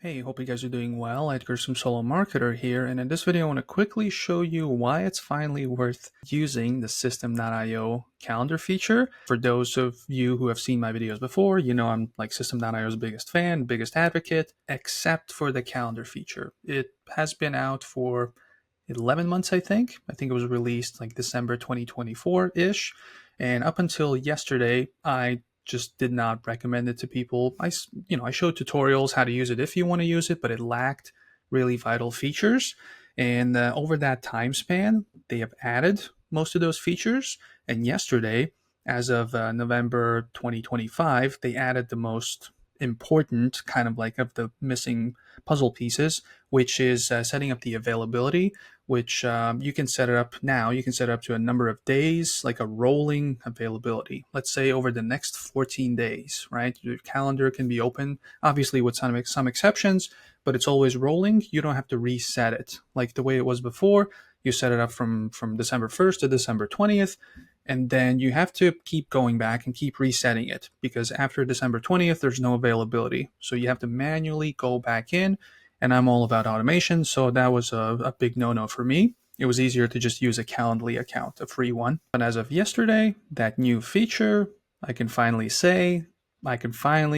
Hey, hope you guys are doing well. Edgar, some solo marketer here, and in this video I want to quickly show you why it's finally worth using the System.io calendar feature. For those of you who have seen my videos before, you know I'm like System.io's biggest fan, biggest advocate, except for the calendar feature. It has been out for 11 months, I think. I think it was released like December 2024-ish, and up until yesterday, I just did not recommend it to people. I showed tutorials how to use it if you want to use it, but it lacked really vital features. And over that time span, they have added most of those features. And yesterday, as of November 2025, they added the most important kind of like of the missing puzzle pieces, which is setting up the availability, which you can set it up now. You can set it up to a number of days, like a rolling availability. Let's say over the next 14 days, right? Your calendar can be open, obviously with some exceptions, but it's always rolling. You don't have to reset it like the way it was before. You set it up from December 1st to December 20th, and then you have to keep going back and keep resetting it because after December 20th, there's no availability. So you have to manually go back in, and I'm all about automation, so that was a big no-no for me. It was easier to just use a Calendly account, a free one. But as of yesterday, that new feature, I can finally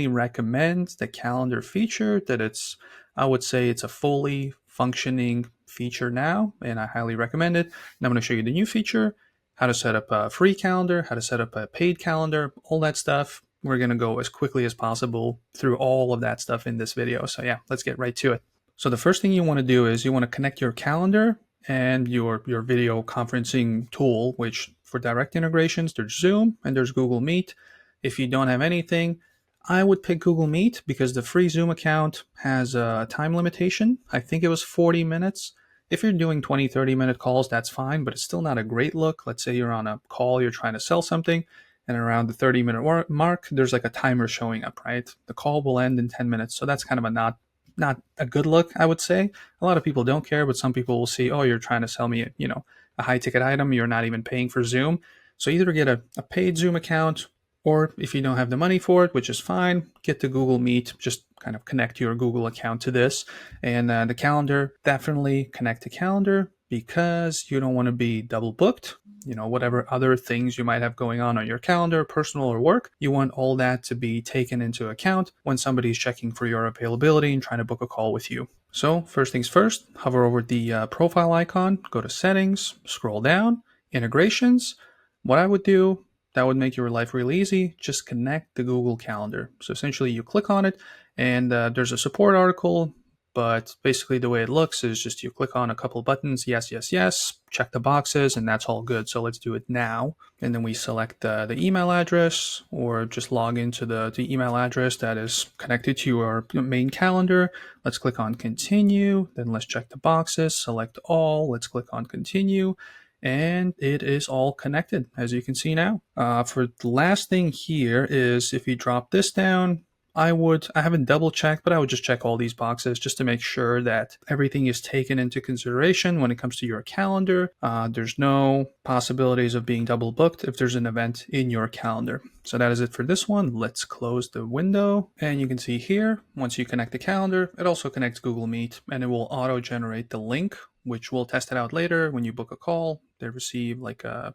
recommend the calendar feature that I would say it's a fully functioning feature now, and I highly recommend it. And I'm going to show you the new feature, how to set up a free calendar, how to set up a paid calendar, all that stuff. We're going to go as quickly as possible through all of that stuff in this video. So yeah, let's get right to it. So the first thing you want to do is you want to connect your calendar and your video conferencing tool, which for direct integrations, there's Zoom and there's Google Meet. If you don't have anything, I would pick Google Meet because the free Zoom account has a time limitation. I think it was 40 minutes. If you're doing 20, 30-minute calls, that's fine, but it's still not a great look. Let's say you're on a call, you're trying to sell something, and around the 30-minute mark, there's like a timer showing up, right? The call will end in 10 minutes, so that's kind of a not a good look, I would say. A lot of people don't care, but some people will see, oh, you're trying to sell me, a high ticket item. You're not even paying for Zoom. So either get a paid Zoom account, or if you don't have the money for it, which is fine, get the Google Meet. Just kind of connect your Google account to this. And the calendar, definitely connect to calendar because you don't want to be double booked. Whatever other things you might have going on your calendar, personal or work, you want all that to be taken into account when somebody's checking for your availability and trying to book a call with you. So first things first, hover over the profile icon, go to settings, scroll down, integrations. What I would do, that would make your life really easy, just connect the Google Calendar. So essentially you click on it and there's a support article. But basically the way it looks is just you click on a couple buttons, yes, yes, yes, check the boxes, and that's all good. So let's do it now. And then we select the email address or just log into the email address that is connected to your main calendar. Let's click on continue. Then let's check the boxes, select all. Let's click on continue. And it is all connected, as you can see now. For the last thing here is if you drop this down, I haven't double checked, but I would just check all these boxes just to make sure that everything is taken into consideration when it comes to your calendar. There's no possibilities of being double booked if there's an event in your calendar. So that is it for this one. Let's close the window. And you can see here, once you connect the calendar, it also connects Google Meet and it will auto-generate the link, which we'll test it out later. When you book a call, they receive like a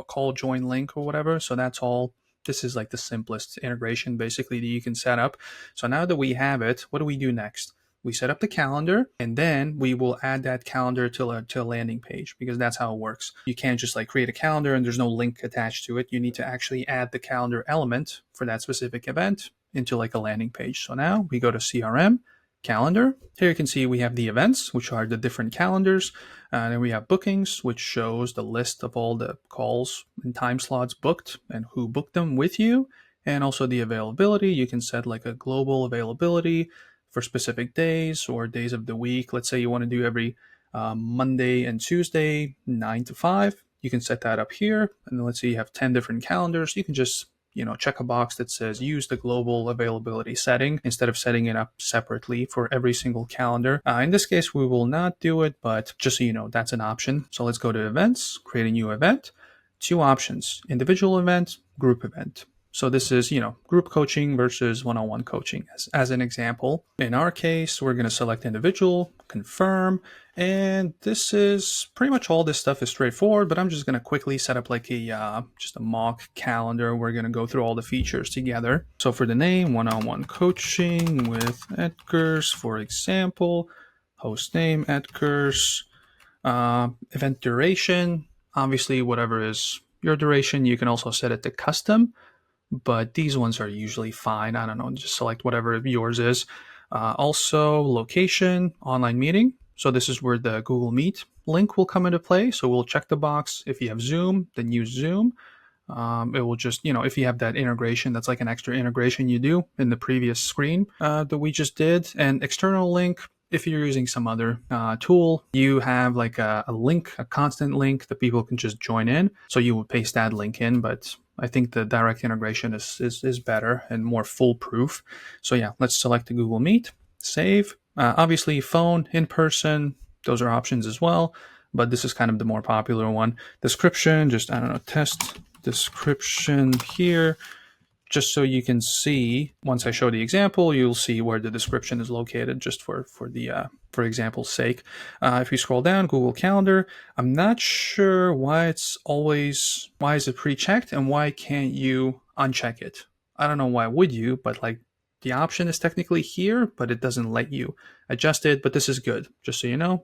call join link or whatever. So that's all. This is like the simplest integration basically that you can set up. So now that we have it, what do we do next? We set up the calendar and then we will add that calendar to a landing page because that's how it works. You can't just like create a calendar and there's no link attached to it. You need to actually add the calendar element for that specific event into like a landing page. So now we go to CRM, calendar. Here you can see we have the events, which are the different calendars. And then we have bookings, which shows the list of all the calls and time slots booked and who booked them with you. And also the availability. You can set like a global availability for specific days or days of the week. Let's say you want to do every Monday and Tuesday, 9 to 5. You can set that up here. And then let's say you have 10 different calendars. You can just check a box that says use the global availability setting instead of setting it up separately for every single calendar. In this case, we will not do it, but just so you know, that's an option. So let's go to events, create a new event. Two options, individual event, group event. So this is, group coaching versus one-on-one coaching as an example. In our case, we're going to select individual, confirm, and this is pretty much all this stuff is straightforward, but I'm just going to quickly set up like just a mock calendar. We're going to go through all the features together. So for the name, one-on-one coaching with Edgar's, for example, host name, Edgar's, event duration, obviously whatever is your duration, you can also set it to custom, but these ones are usually fine. I don't know, just select whatever yours is. Also, location, online meeting. So this is where the Google Meet link will come into play. So we'll check the box. If you have Zoom, then use Zoom. It will just, if you have that integration, that's like an extra integration you do in the previous screen that we just did. And external link, if you're using some other tool, you have like a link, a constant link that people can just join in. So you would paste that link in, but I think the direct integration is better and more foolproof. So yeah, let's select the Google Meet, save. Obviously, phone, in person, those are options as well, but this is kind of the more popular one. Description, just, I don't know, test description here, just so you can see, once I show the example, you'll see where the description is located, just for example's sake. If you scroll down, Google Calendar, I'm not sure why is it pre-checked and why can't you uncheck it? I don't know why would you, but like the option is technically here, but it doesn't let you adjust it, but this is good, just so you know.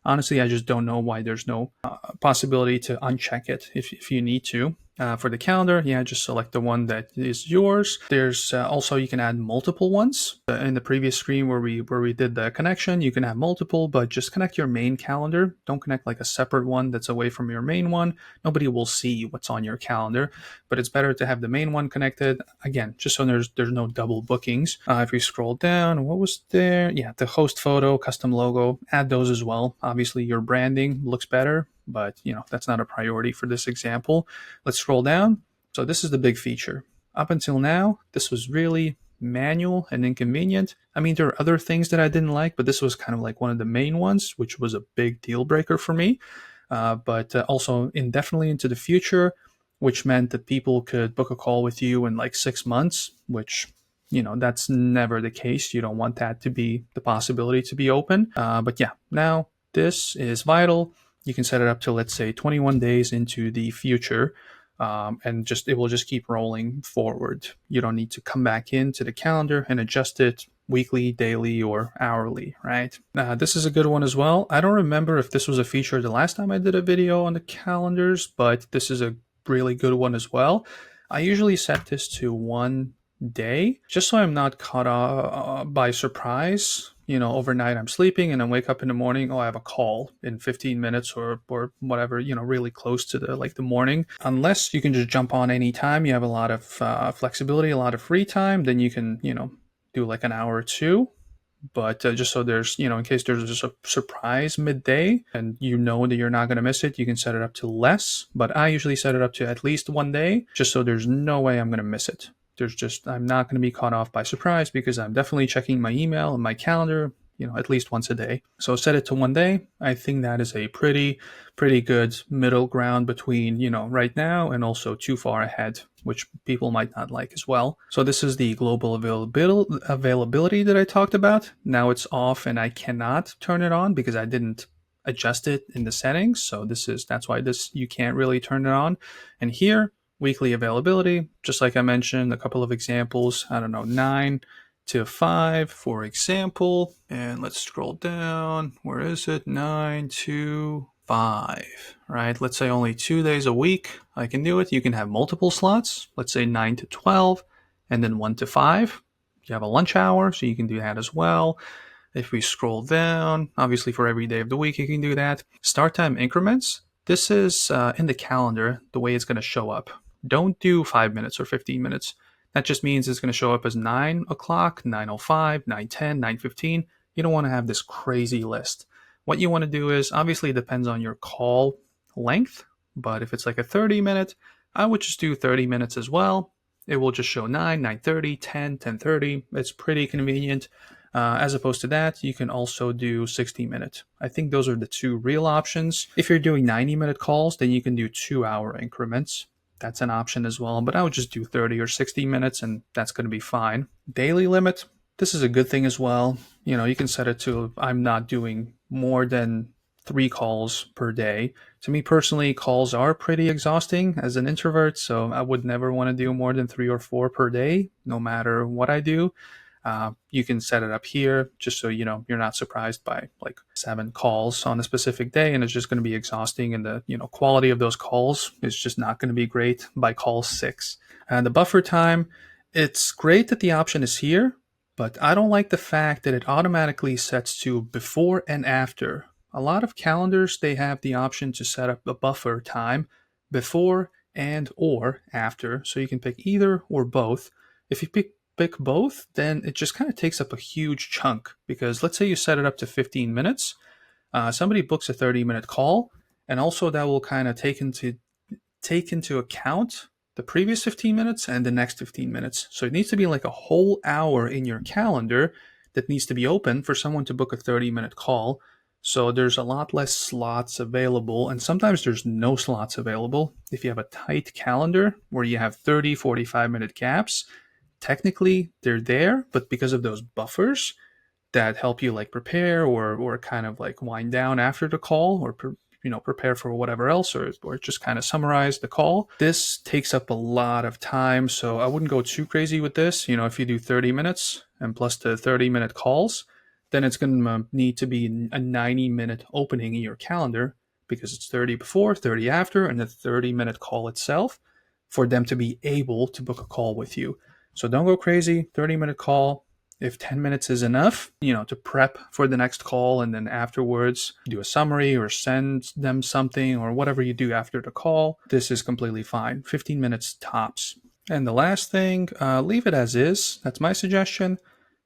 Honestly, I just don't know why there's no possibility to uncheck it if you need to. For the calendar, yeah, just select the one that is yours. There's also, you can add multiple ones. In the previous screen where we did the connection, you can have multiple, but just connect your main calendar. Don't connect like a separate one that's away from your main one. Nobody will see what's on your calendar, but it's better to have the main one connected. Again, just so there's no double bookings. If we scroll down, what was there? Yeah, the host photo, custom logo, add those as well. Obviously, your branding looks better, but that's not a priority for this example. Let's scroll down. So this is the big feature. Up until now, this was really manual and inconvenient. I mean, there are other things that I didn't like, but this was kind of like one of the main ones, which was a big deal breaker for me. But also indefinitely into the future, which meant that people could book a call with you in like 6 months, which that's never the case. You don't want that to be the possibility to be open. But yeah, now this is vital. You can set it up to, let's say, 21 days into the future, and it will just keep rolling forward. You don't need to come back into the calendar and adjust it weekly, daily, or hourly, right? This is a good one as well. I don't remember if this was a feature the last time I did a video on the calendars, but this is a really good one as well. I usually set this to 1 day, just so I'm not caught by surprise. Overnight I'm sleeping and I wake up in the morning, I have a call in 15 minutes or whatever, really close to the morning. Unless you can just jump on any time, you have a lot of flexibility, a lot of free time, then you can, do like an hour or two. But just so there's, in case there's just a surprise midday and that you're not going to miss it, you can set it up to less. But I usually set it up to at least 1 day, just so there's no way I'm going to miss it. I'm not going to be caught off by surprise because I'm definitely checking my email and my calendar, at least once a day. So set it to 1 day. I think that is a pretty good middle ground between, right now and also too far ahead, which people might not like as well. So this is the global availability that I talked about. Now it's off and I cannot turn it on because I didn't adjust it in the settings. So that's why you can't really turn it on. And here, weekly availability, just like I mentioned, a couple of examples. I don't know, 9 to 5, for example. And let's scroll down. Where is it? 9 to 5, right? Let's say only 2 days a week I can do it. You can have multiple slots. Let's say 9 to 12 and then 1 to 5. You have a lunch hour, so you can do that as well. If we scroll down, obviously for every day of the week, you can do that. Start time increments. This is in the calendar, the way it's going to show up. Don't do 5 minutes or 15 minutes. That just means it's going to show up as 9 o'clock, 9:05, 9:10, 9:15. You don't want to have this crazy list. What you want to do is, obviously it depends on your call length, but if it's like a 30-minute, I would just do 30 minutes as well. It will just show 9, 9:30, 10, 10:30. It's pretty convenient. As opposed to that, you can also do 60 minutes. I think those are the two real options. If you're doing 90-minute calls, then you can do 2-hour increments. that's an option as well, but I would just do 30 or 60 minutes and that's going to be fine. Daily limit, this is a good thing as well. You can set it to, I'm not doing more than 3 calls per day. To me personally, calls are pretty exhausting as an introvert, so I would never want to do more than 3 or 4 per day, no matter what I do. You can set it up here just so you're not surprised by like 7 calls on a specific day, and it's just going to be exhausting, and the quality of those calls is just not going to be great by call 6. And the buffer time, it's great that the option is here, but I don't like the fact that it automatically sets to before and after. A lot of calendars, they have the option to set up a buffer time before and or after, so you can pick either or both. If you pick both, then it just kind of takes up a huge chunk, because let's say you set it up to 15 minutes. Somebody books a 30-minute call, and also that will kind of take into account the previous 15 minutes and the next 15 minutes. So it needs to be like a whole hour in your calendar that needs to be open for someone to book a 30-minute call. So there's a lot less slots available, and sometimes there's no slots available. If you have a tight calendar where you have 30, 45-minute gaps, technically they're there, but because of those buffers that help you like prepare or kind of like wind down after the call, or prepare for whatever else, or just kind of summarize the call, this takes up a lot of time. So I wouldn't go too crazy with this. If you do 30 minutes and plus the 30-minute calls, then it's going to need to be a 90-minute opening in your calendar, because it's 30 before, 30 after, and the 30-minute call itself, for them to be able to book a call with you. So don't go crazy, 30-minute call. If 10 minutes is enough, to prep for the next call, and then afterwards do a summary or send them something or whatever you do after the call, this is completely fine. 15 minutes tops. And the last thing, leave it as is. That's my suggestion.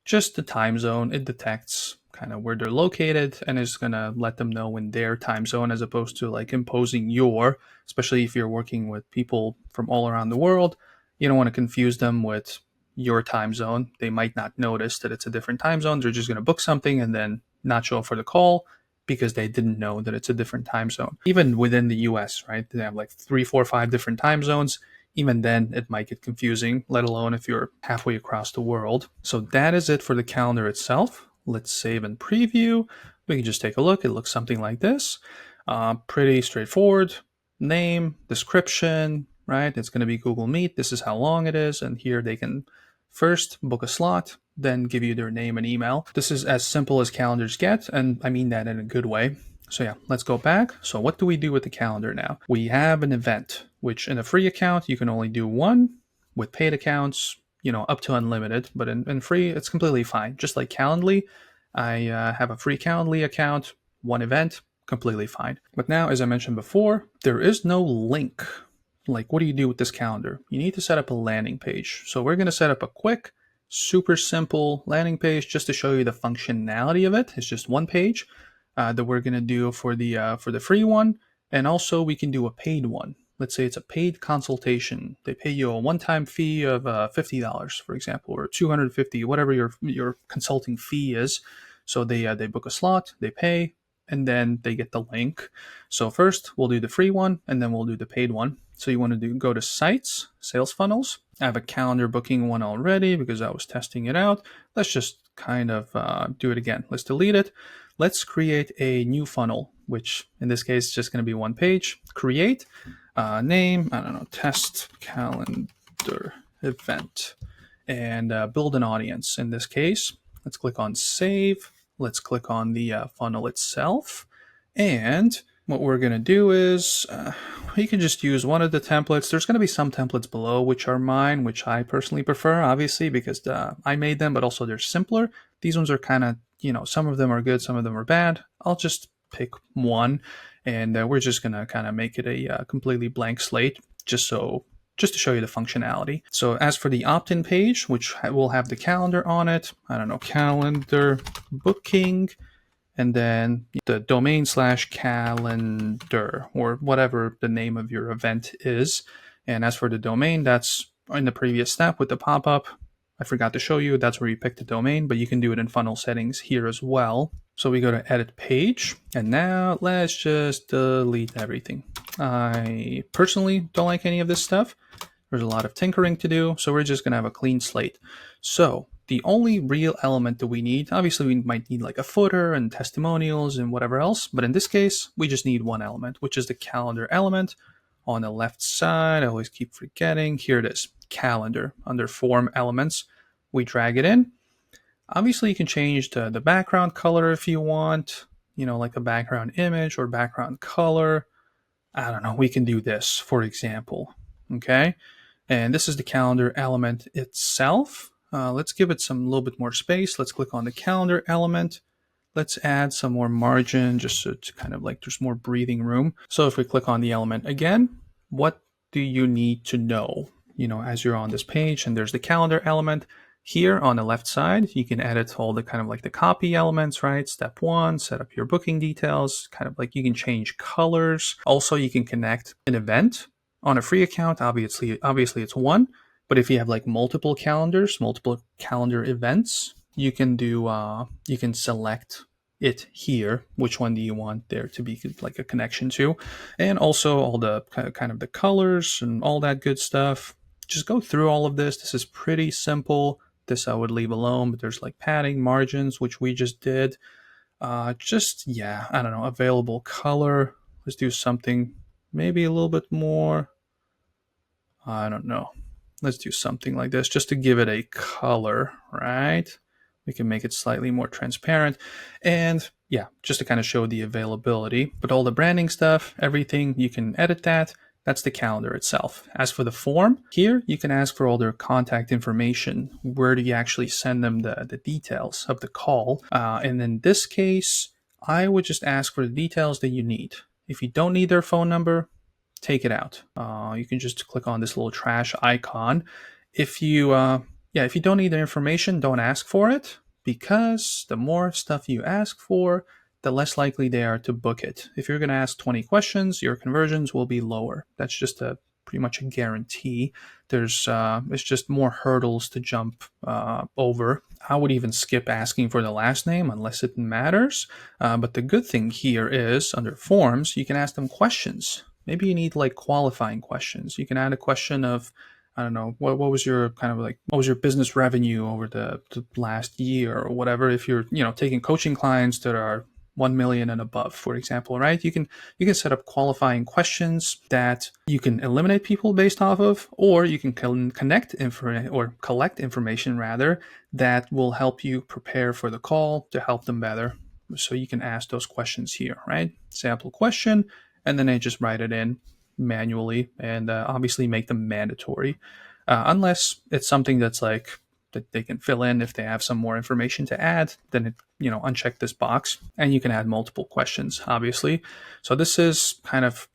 Just the time zone. It detects kind of where they're located and is going to let them know in their time zone, as opposed to like imposing especially if you're working with people from all around the world. You don't want to confuse them with your time zone. They might not notice that it's a different time zone. They're just going to book something and then not show up for the call because they didn't know that it's a different time zone. Even within the US, right? They have like 3, 4, 5 different time zones. Even then, it might get confusing, let alone if you're halfway across the world. So that is it for the calendar itself. Let's save and preview. We can just take a look. It looks something like this. Pretty straightforward. Name, description, right? It's going to be Google Meet. This is how long it is. And here they can first book a slot, then give you their name and email. This is as simple as calendars get, and I mean that in a good way. So yeah, let's go back. So what do we do with the calendar now? We have an event, which in a free account, you can only do one. With paid accounts, up to unlimited, but in free, it's completely fine. Just like Calendly, I have a free Calendly account, one event, completely fine. But now, as I mentioned before, there is no link. Like, what do you do with this calendar? You need to set up a landing page. So we're going to set up a quick, super simple landing page just to show you the functionality of it. It's just one page that we're going to do for the free one. And also we can do a paid one. Let's say it's a paid consultation. They pay you a one-time fee of $50, for example, or $250, whatever your consulting fee is. So they book a slot, they pay, and then they get the link. So first we'll do the free one, and then we'll do the paid one. So you want to go to Sites, Sales Funnels. I have a calendar booking one already because I was testing it out. Let's just kind of do it again. Let's delete it. Let's create a new funnel, which in this case is just going to be one page. Create, name, I don't know, test calendar event, and build an audience. In this case, let's click on Save. Let's click on the funnel itself. And what we're going to do is you can just use one of the templates. There's going to be some templates below, which are mine, which I personally prefer, obviously, because I made them, but also they're simpler. These ones are kind of, some of them are good, some of them are bad. I'll just pick one, and we're just going to kind of make it a completely blank slate, just to show you the functionality. So as for the opt-in page, which will have the calendar on it, I don't know, calendar booking, and then the domain /calendar, or whatever the name of your event is. And as for the domain, that's in the previous step with the pop-up. I forgot to show you, that's where you pick the domain, but you can do it in funnel settings here as well. So we go to edit page, and now let's just delete everything. I personally don't like any of this stuff. There's a lot of tinkering to do, so we're just going to have a clean slate. So the only real element that we need, obviously we might need like a footer and testimonials and whatever else, but in this case, we just need one element, which is the calendar element. On the left side, I always keep forgetting, here it is, calendar, under form elements. We drag it in. Obviously you can change the background color if you want, like a background image or background color. I don't know, we can do this, for example, okay? And this is the calendar element itself. Let's give it some little bit more space. Let's click on the calendar element. Let's add some more margin just so it's kind of like there's more breathing room. So if we click on the element again, what do you need to know? As you're on this page, and there's the calendar element. Here on the left side, you can edit all the kind of like the copy elements, right? Step 1, set up your booking details, kind of like you can change colors. Also, you can connect an event. On a free account, obviously it's one, but if you have like multiple calendar events, you can select it here. Which one do you want there to be like a connection to? And also all the kind of the colors and all that good stuff. Just go through all of this. This is pretty simple. This I would leave alone, but there's like padding, margins, which we just did. I don't know, available color. Let's do something maybe a little bit more. I don't know. Let's do something like this just to give it a color, right? We can make it slightly more transparent. And yeah, just to kind of show the availability. But all the branding stuff, everything, you can edit that. That's the calendar itself. As for the form, here you can ask for all their contact information. Where do you actually send them the details of the call? And in this case, I would just ask for the details that you need. If you don't need their phone number, take it out. You can just click on this little trash icon. If you don't need their information, don't ask for it, because the more stuff you ask for, the less likely they are to book it. If you're going to ask 20 questions, your conversions will be lower. That's just pretty much a guarantee. It's just more hurdles to jump over. I would even skip asking for the last name unless it matters. But the good thing here is under forms, you can ask them questions. Maybe you need like qualifying questions. You can add a question of, I don't know, what was your business revenue over the last year or whatever. If you're, taking coaching clients that are 1 million and above, for example, right? You can set up qualifying questions that you can eliminate people based off of, or you can collect information rather that will help you prepare for the call to help them better. So you can ask those questions here, right? Sample question, and then I just write it in manually, and obviously make them mandatory, unless it's something that's like that they can fill in if they have some more information to add. Then uncheck this box, and you can add multiple questions, obviously. So this is kind of,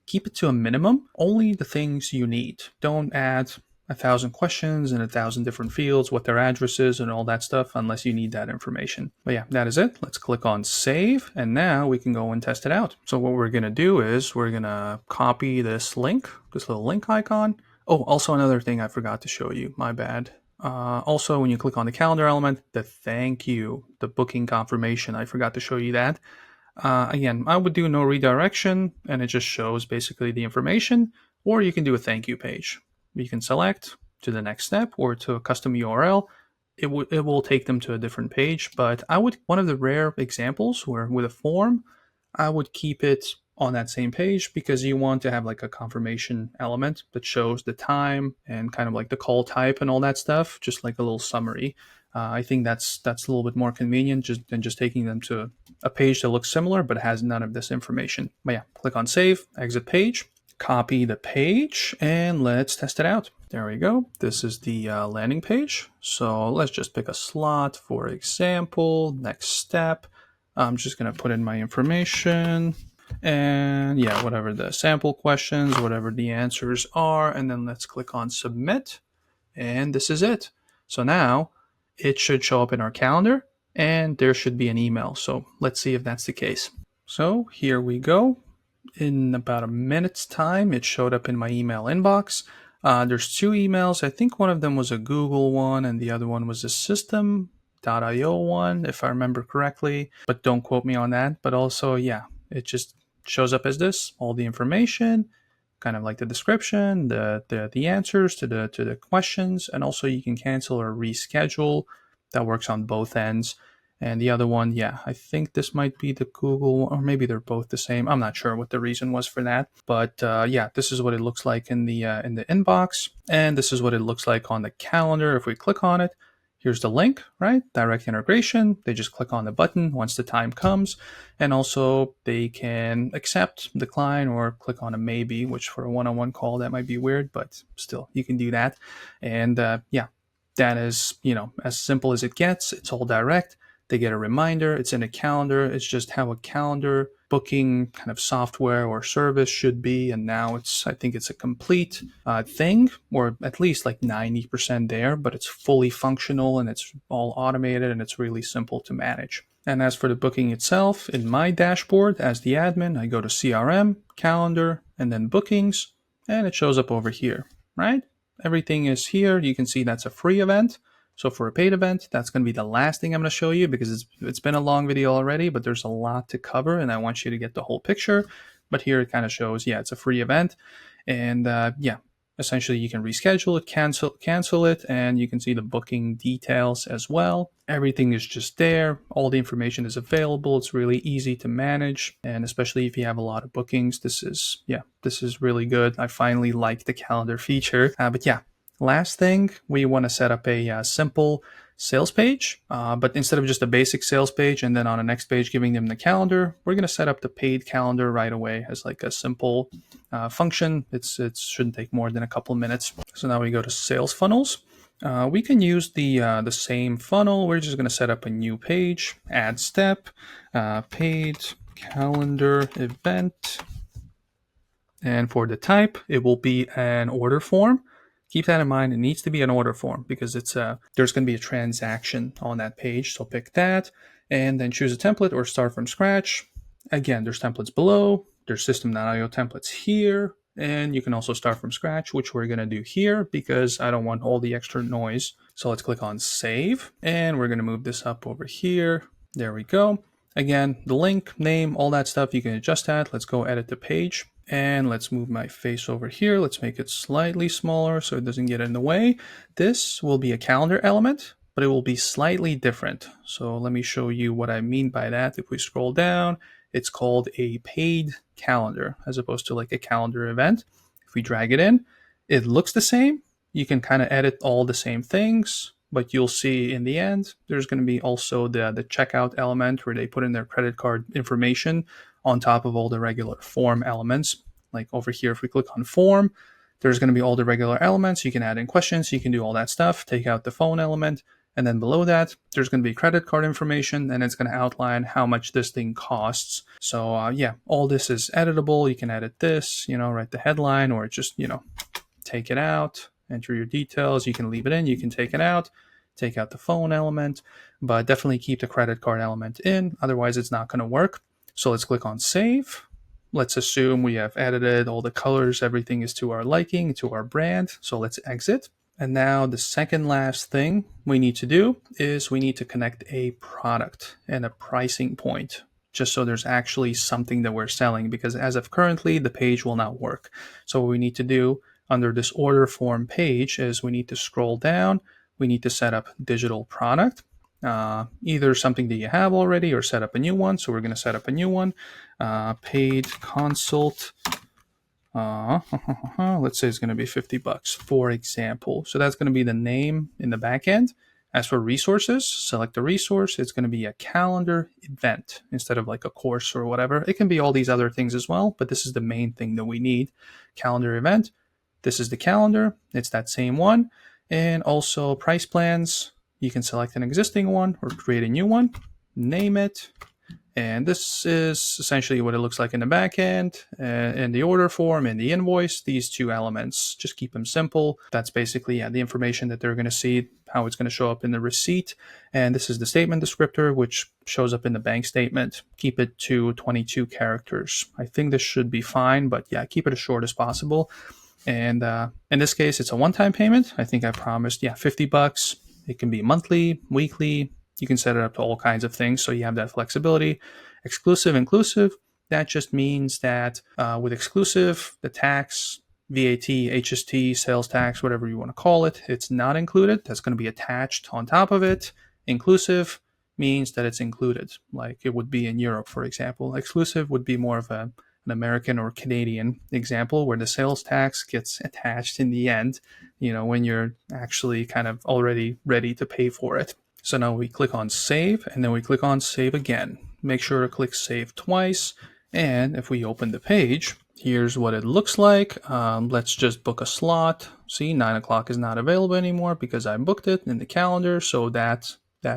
keep it to a minimum. Only the things you need. Don't add 1,000 questions and 1,000 different fields, what their address is and all that stuff, unless you need that information. But yeah, that is it. Let's click on save, and now we can go and test it out. So what we're going to do is we're going to copy this link, this little link icon. Oh, also another thing I forgot to show you, my bad. Also, when you click on the calendar element, the thank you, the booking confirmation, I forgot to show you that. Again, I would do no redirection, and it just shows basically the information, or you can do a thank you page. You can select to the next step or to a custom URL. It will take them to a different page, but one of the rare examples where with a form, I would keep it on that same page, because you want to have like a confirmation element that shows the time and kind of like the call type and all that stuff, just like a little summary. I think that's a little bit more convenient than just taking them to a page that looks similar but has none of this information. But yeah, click on save, exit page, copy the page, and let's test it out. There we go. This is the landing page. So let's just pick a slot, for example. Next step, I'm just going to put in my information. And yeah, whatever the sample questions, whatever the answers are, and then let's click on submit. And this is it. So now it should show up in our calendar, and there should be an email. So let's see if that's the case. So here we go. In about a minute's time, it showed up in my email inbox. There's 2 emails. I think one of them was a Google one, and the other one was a system.io one, if I remember correctly. But don't quote me on that. But also, yeah, it just shows up as this, all the information, kind of like the description, the answers to the questions, and also you can cancel or reschedule. That works on both ends. And the other one, yeah, I think this might be the Google, or maybe they're both the same. I'm not sure what the reason was for that, but yeah, this is what it looks like in the inbox, and this is what it looks like on the calendar. If we click on it, here's the link, right? Direct integration. They just click on the button once the time comes, and also they can accept, decline, or click on a maybe, which for a one-on-one call that might be weird, but still, you can do that. And yeah, that is, as simple as it gets. It's all direct. They get a reminder. It's in a calendar. It's just how a calendar booking kind of software or service should be. And now I think it's a complete thing, or at least like 90% there, but it's fully functional and it's all automated and it's really simple to manage. And as for the booking itself, in my dashboard as the admin, I go to CRM, calendar, and then bookings, and it shows up over here, right? Everything is here. You can see that's a free event. So for a paid event, that's going to be the last thing I'm going to show you because it's been a long video already, but there's a lot to cover and I want you to get the whole picture. But here it kind of shows, yeah, it's a free event. And yeah, essentially you can reschedule it, cancel it, and you can see the booking details as well. Everything is just there. All the information is available. It's really easy to manage. And especially if you have a lot of bookings, this is really good. I finally like the calendar feature. But yeah, last thing, we want to set up a simple sales page, but instead of just a basic sales page and then on the next page giving them the calendar, we're going to set up the paid calendar right away as like a simple function. It shouldn't take more than a couple minutes. So now we go to sales funnels. We can use the same funnel. We're just going to set up a new page, add step, paid calendar event. And for the type, it will be an order form. Keep that in mind. It needs to be an order form because there's going to be a transaction on that page. So pick that and then choose a template or start from scratch. Again, there's templates below. There's system.io templates here. And you can also start from scratch, which we're going to do here because I don't want all the extra noise. So let's click on save and we're going to move this up over here. There we go. Again, the link, name, all that stuff, you can adjust that. Let's go edit the page. And let's move my face over here. Let's make it slightly smaller so it doesn't get in the way. This will be a calendar element, but it will be slightly different. So let me show you what I mean by that. If we scroll down, it's called a paid calendar as opposed to like a calendar event. If we drag it in, it looks the same. You can kind of edit all the same things, but you'll see in the end, there's going to be also the checkout element where they put in their credit card information on top of all the regular form elements. Like over here, if we click on form, there's going to be all the regular elements. You can add in questions. You can do all that stuff. Take out the phone element. And then below that, there's going to be credit card information, and it's going to outline how much this thing costs. So yeah, all this is editable. You can edit this, write the headline, or just, take it out, enter your details. You can leave it in. You can take it out. Take out the phone element, but definitely keep the credit card element in. Otherwise, it's not going to work. So let's click on save. Let's assume we have edited all the colors. Everything is to our liking, to our brand. So let's exit. And now the second last thing we need to do is we need to connect a product and a pricing point, just so there's actually something that we're selling, because as of currently, the page will not work. So what we need to do under this order form page is we need to scroll down. We need to set up digital product. Either something that you have already or set up a new one. So we're going to set up a new one, paid consult. Let's say it's going to be $50, for example. So that's going to be the name in the back end. As for resources, select the resource. It's going to be a calendar event instead of like a course or whatever. It can be all these other things as well, but this is the main thing that we need. Calendar event. This is the calendar. It's that same one. And also price plans. You can select an existing one or create a new one, name it. And this is essentially what it looks like in the back end, in the order form, in the invoice, these two elements. Just keep them simple. That's basically the information that they're going to see, how it's going to show up in the receipt. And this is the statement descriptor, which shows up in the bank statement. Keep it to 22 characters. I think this should be fine, but yeah, keep it as short as possible. And in this case, it's a one-time payment. I think I promised, $50. It can be monthly, weekly. You can set it up to all kinds of things, so you have that flexibility. Exclusive, inclusive. that just means that with exclusive, the tax, VAT, HST, sales tax, whatever you want to call it, it's not included. That's going to be attached on top of it. Inclusive means that it's included, like it would be in Europe, for example. Exclusive would be more of an American or Canadian example where the sales tax gets attached in the end, when you're actually kind of already ready to pay for it. So now we click on save and then we click on save again. Make sure to click save twice. And if we open the page, here's what it looks like. Let's just book a slot. See, 9 o'clock is not available anymore because I booked it in the calendar. So that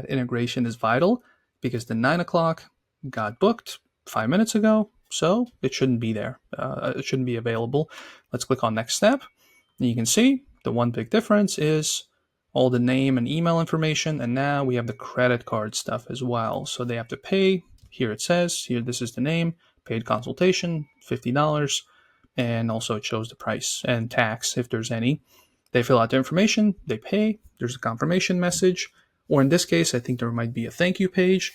integration is vital because the 9 o'clock got booked 5 minutes ago. So it shouldn't be there. It shouldn't be available. Let's click on next step. And you can see the one big difference is all the name and email information. And now we have the credit card stuff as well. So they have to pay. Here it says, here, this is the name, paid consultation, $50. And also it shows the price and tax if there's any. They fill out their information, they pay, there's a confirmation message. Or in this case, I think there might be a thank you page.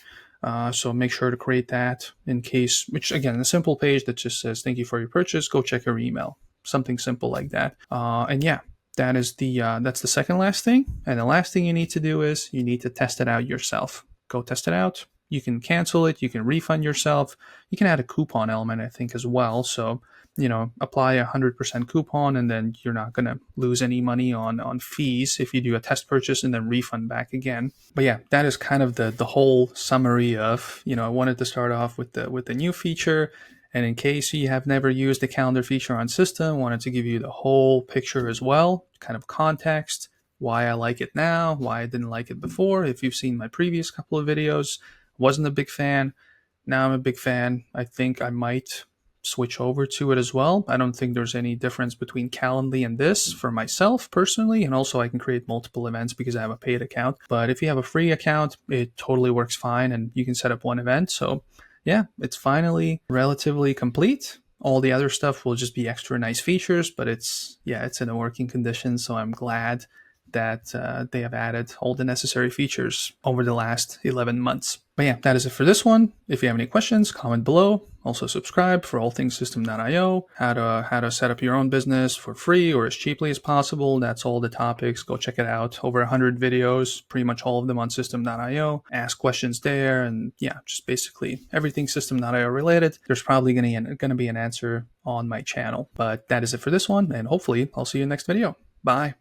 So make sure to create that in case, which again, a simple page that just says, thank you for your purchase, go check your email. Something simple like that. And yeah, that's the second last thing. And the last thing you need to do is you need to test it out yourself. Go test it out. You can cancel it. You can refund yourself. You can add a coupon element, I think, as well. So, apply 100% coupon and then you're not going to lose any money on fees if you do a test purchase and then refund back again. But yeah, that is kind of the whole summary of, I wanted to start off with the new feature. And in case you have never used the calendar feature on system, wanted to give you the whole picture as well, kind of context, why I like it now, why I didn't like it before. If you've seen my previous couple of videos, wasn't a big fan. Now I'm a big fan. I think I might switch over to it as well. I don't think there's any difference between Calendly and this for myself personally. And also I can create multiple events because I have a paid account. But if you have a free account, it totally works fine and you can set up one event. So yeah, it's finally relatively complete. All the other stuff will just be extra nice features, but it's in a working condition. So I'm glad that they have added all the necessary features over the last 11 months. But yeah, that is it for this one. If you have any questions, comment below. Also subscribe for all things system.io, how to set up your own business for free or as cheaply as possible. That's all the topics. Go check it out. Over 100 videos, pretty much all of them on system.io. Ask questions there. And yeah, just basically everything system.io related. There's probably going to be an answer on my channel. But that is it for this one. And hopefully I'll see you in the next video. Bye.